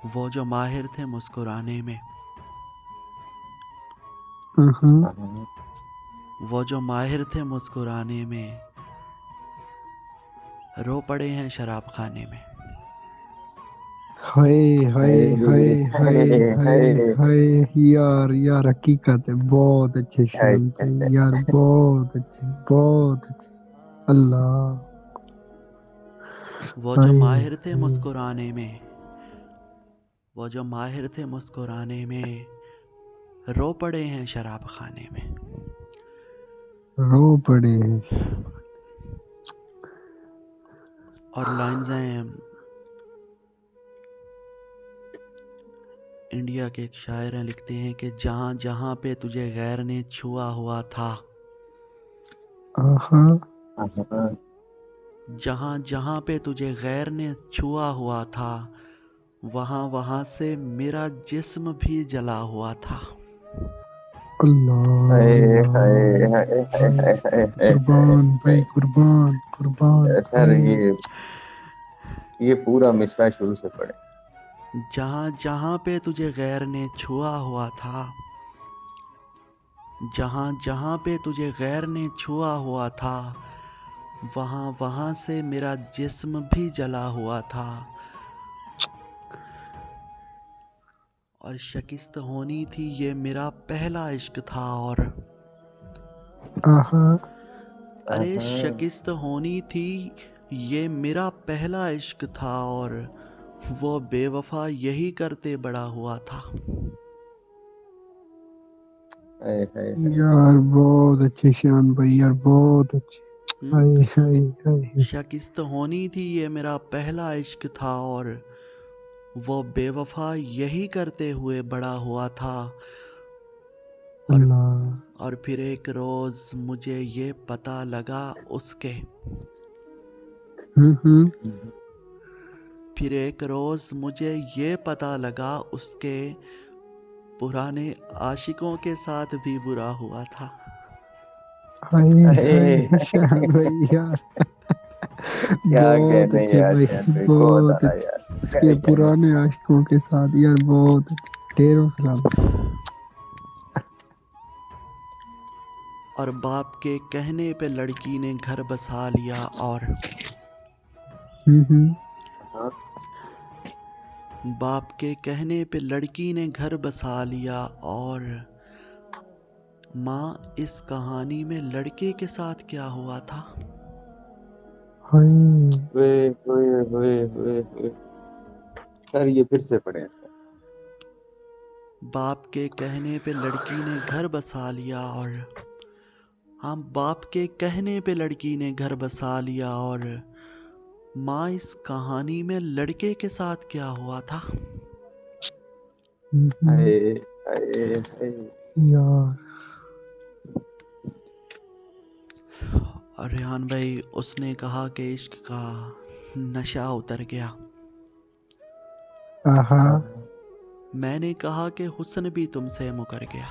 وہ جو ماہر تھے مسکرانے میں، وہ جو ماہر تھے مسکرانے میں، رو پڑے ہیں شراب خانے میں۔ ہائے ہائے ہائے ہائے ہائے ہائے یار یار حقیقت ہے، بہت اچھے شان بھائی یار، بہت اچھے اللہ۔ وہ جو ہائے ماہر تھے ہائے مسکرانے میں، وہ جو ماہر تھے مسکرانے میں، رو پڑے ہیں شراب خانے میں۔ رو پڑے ہیں۔ اور لائنز ہیں انڈیا کے ایک شاعر ہیں، لکھتے ہیں کہ جہاں جہاں پہ تجھے غیر نے چھوا ہوا تھا، آہا جہاں جہاں پہ تجھے غیر نے چھوا ہوا تھا، وہاں وہاں سے میرا جسم بھی جلا ہوا تھا۔ اللہ اللہ ہائے قربان بھائی، قربان قربان سر ہائے۔ یہ پورا مصرع شروع سے پڑھے۔ جہاں جہاں پہ تجھے غیر نے چھوا ہوا تھا، جہاں جہاں پہ تجھے غیر نے چھوا ہوا تھا، وہاں وہاں سے میرا جسم بھی جلا ہوا تھا۔ اور شکست ہونی تھی یہ میرا پہلا عشق تھا، اور آہا ارے شکست ہونی تھی یہ میرا پہلا عشق تھا، اور وہ بے وفا یہی کرتے بڑا ہوا تھا۔ یار بہت اچھے شان بھائی یار، بہت اچھے۔ ہائے ہائے ہائے شکست ہونی تھی یہ میرا پہلا عشق تھا، اور وہ بے وفا یہی کرتے ہوئے بڑا ہوا تھا۔ اللہ۔ اور پھر ایک روز مجھے یہ پتہ لگا اس کے، پھر ایک روز مجھے یہ پتہ لگا اس کے پرانے عاشقوں کے ساتھ بھی برا ہوا تھا۔ ہائے ہائے شان بھائی یار بہت اچھے بھائی، بہت اچھے۔ اس کے پرانے عاشقوں کے ساتھ یار بہت اچھے، ڈھیروں سلام۔ اور باپ کے کہنے پہ لڑکی نے گھر بسا لیا، اور باپ کے کہنے پہ لڑکی نے گھر بسا لیا، اور ماں اس کہانی میں لڑکے کے ساتھ کیا ہوا تھا؟ سر یہ پھر سے پڑھیں۔ باپ کے کہنے پہ لڑکی نے گھر بسا لیا، اور ہاں باپ کے کہنے پہ لڑکی نے گھر بسا لیا، اور ماں اس کہانی میں لڑکے کے ساتھ کیا ہوا تھا؟ یار اور ریحان بھائی، اس نے کہا کہ عشق کا نشہ اتر گیا، آہا میں نے کہا کہ حسن بھی تم سے مکر گیا۔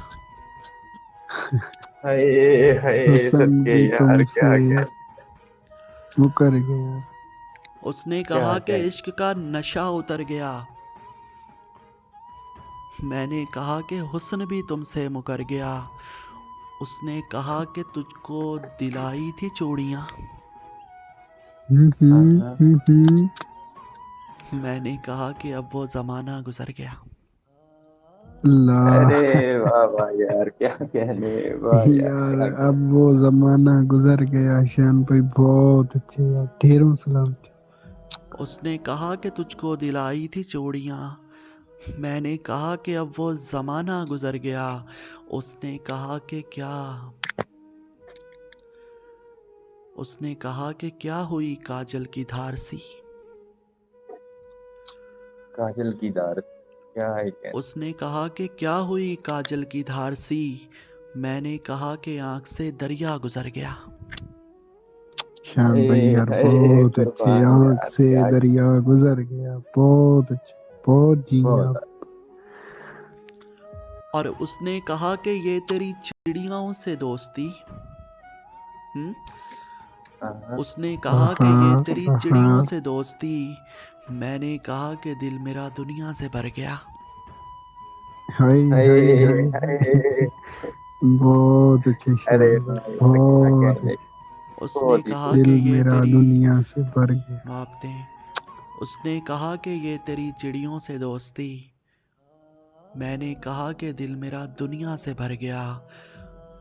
حسن بھی تم سے مکر گیا۔ اس نے کہا کہ عشق کا نشہ اتر گیا، میں نے کہا کہ حسن بھی تم سے مکر گیا۔ اس نے کہا کہ تجھ کو دلائی تھی چوڑیاں، میں نے کہا کہ اب وہ زمانہ گزر گیا۔ اللہ واہ واہ یار، کیا کہنے، یار اب وہ زمانہ گزر گیا۔ شان بھائی بہت اچھے یار، ڈھیروں سلام۔ اس نے کہا کہ تجھ کو دلائی تھی چوڑیاں، میں نے کہا کہ اب وہ زمانہ گزر گیا۔ اس نے کہا کہ کیا ہوئی کاجل کی دھار سی، کاجل کی دار کیا ہے؟ اس نے کہا کہ کیا ہوئی کاجل کی دھار سی، میں نے کہا کہ آنکھ سے دریا گزر گیا۔ شان بھائی یار بہت اچھے، آنکھ سے دریا گزر گیا، بہت اچھے، بہت جی آپ۔ اور اس نے کہا کہ یہ تیری چڑیاؤں سے دوستی، اس نے کہا کہ یہ تیری چڑیوں سے دوستی، میں نے کہا کہ دل میرا دنیا سے بھر گیا. ہائے ہائے ہائے ہائے بہت اچھے ارے شان بھائی بھائی کیا بہت کہنے اچھے اس نے بہت ہی کہا دل کہ یہ میرا تیری دنیا سے بھر گیا باپ نے اس نے کہا کہ یہ تیری چڑیوں سے دوستی. میں نے کہا کہ دل میرا دنیا سے بھر گیا.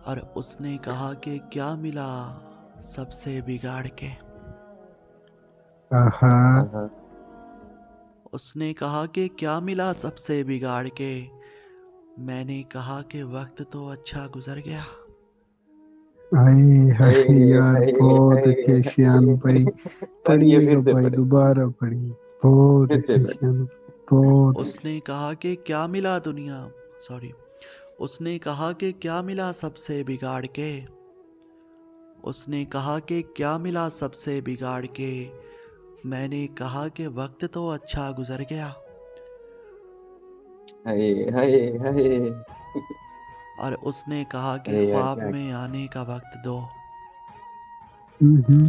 اور اس نے کہا کہ کیا ملا سب سے بگاڑ کے. آہا ہاں اس نے کہا کہ کیا ملا سب سے بگاڑ کے. میں نے کہا کہ وقت تو اچھا گزر گیا. ہائے ہائے ہائے یار ہائے بہت ہائے اچھے شان بھائی ہائے پڑھیے پڑھیے گا پھر سے بھائی پڑھے دوبارہ پڑھیے بہت پھر سے اچھے پڑھے شان بہت اس نے کہا کہ کیا ملا دنیا سوری اس نے کہا کہ کیا ملا سب سے بگاڑ کے. اس نے کہا کہ کیا ملا سب سے بگاڑ کے. میں نے کہا کہ وقت تو اچھا گزر گیا. ہائے ہائے ہائے اور اس نے کہا کہ ارے یار خواب کیا میں آنے کا وقت دو. ہوں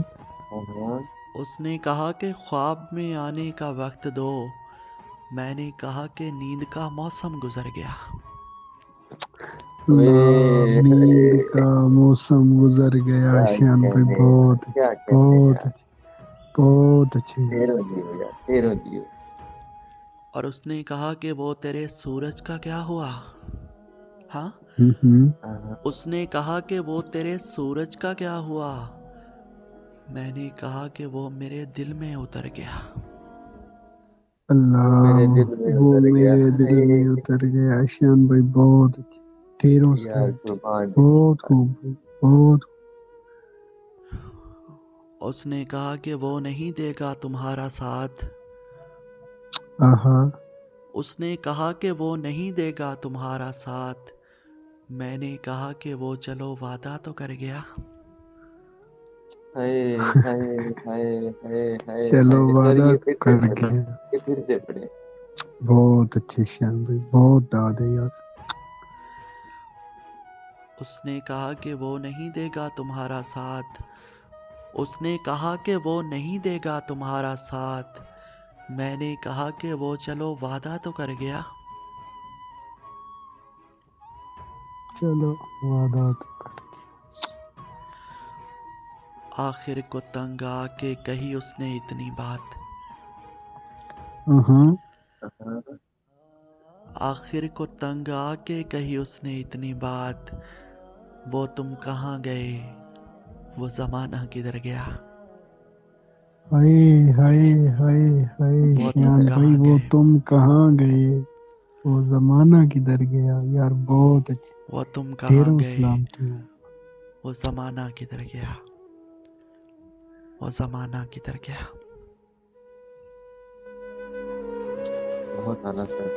ہاں اس نے کہا کہ خواب میں آنے کا وقت دو. میں نے کہا کہ نیند کا موسم گزر گیا. اللہ نیند کا موسم گزر گیا کیا شان بھائی کہنے بہت اچھے کیا کہنے بہت یار اچھے بہت اچھے تیرو جیو یار تیرو جیو اور اس نے کہا کہ وہ تیرے سورج کا کیا ہوا. ہاں ہوں ہاں اس نے کہا کہ وہ تیرے سورج کا کیا ہوا. میں نے کہا کہ وہ میرے دل میں اتر گیا. وہ میرے اللہ دل میں وہ اتر گیا میرے دل ہائے میں اتر گیا شان بھائی بہت اچھے ڈھیروں یار سلام قربان بہت خوب بھائی بہت اس نے کہا کہ وہ نہیں دے گا تمہارا ساتھ. آہا اس نے کہا کہ وہ نہیں دے گا تمہارا ساتھ. میں نے کہا کہ وہ چلو وعدہ تو کر گیا. ہائے ہائے ہائے ہائے ہائے چلو ہائے سر وعدہ یہ تو پھر سے کر پڑھے گیا یہ پھر سے پڑھے بہت اچھے شان بھائی بہت داد ہے یار اس نے کہا کہ وہ نہیں دے گا تمہارا ساتھ. اس نے کہا کہ وہ نہیں دے گا تمہارا ساتھ. میں نے کہا کہ وہ چلو وعدہ تو کر گیا. چلو وعدہ تو کر آخر کو تنگ آ کے کہی اس نے اتنی بات. ہاں آخر کو تنگ آ کے کہی اس نے اتنی بات. وہ تم کہاں گئے وہ زمانہ کدھر گیا. ہائے ہائے ہائے ہائے وہ تم شان بھائی کہاں وہ گئے تم کہاں گئے وہ زمانہ کدھر گیا یار بہت اچھے وہ تم کہاں ڈھیروں گئے سلامتی ہیں وہ زمانہ کدھر گیا. وہ زمانہ کدھر گیا. بہت اعلیٰ سر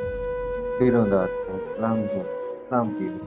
تیروں دار سلام سلام کی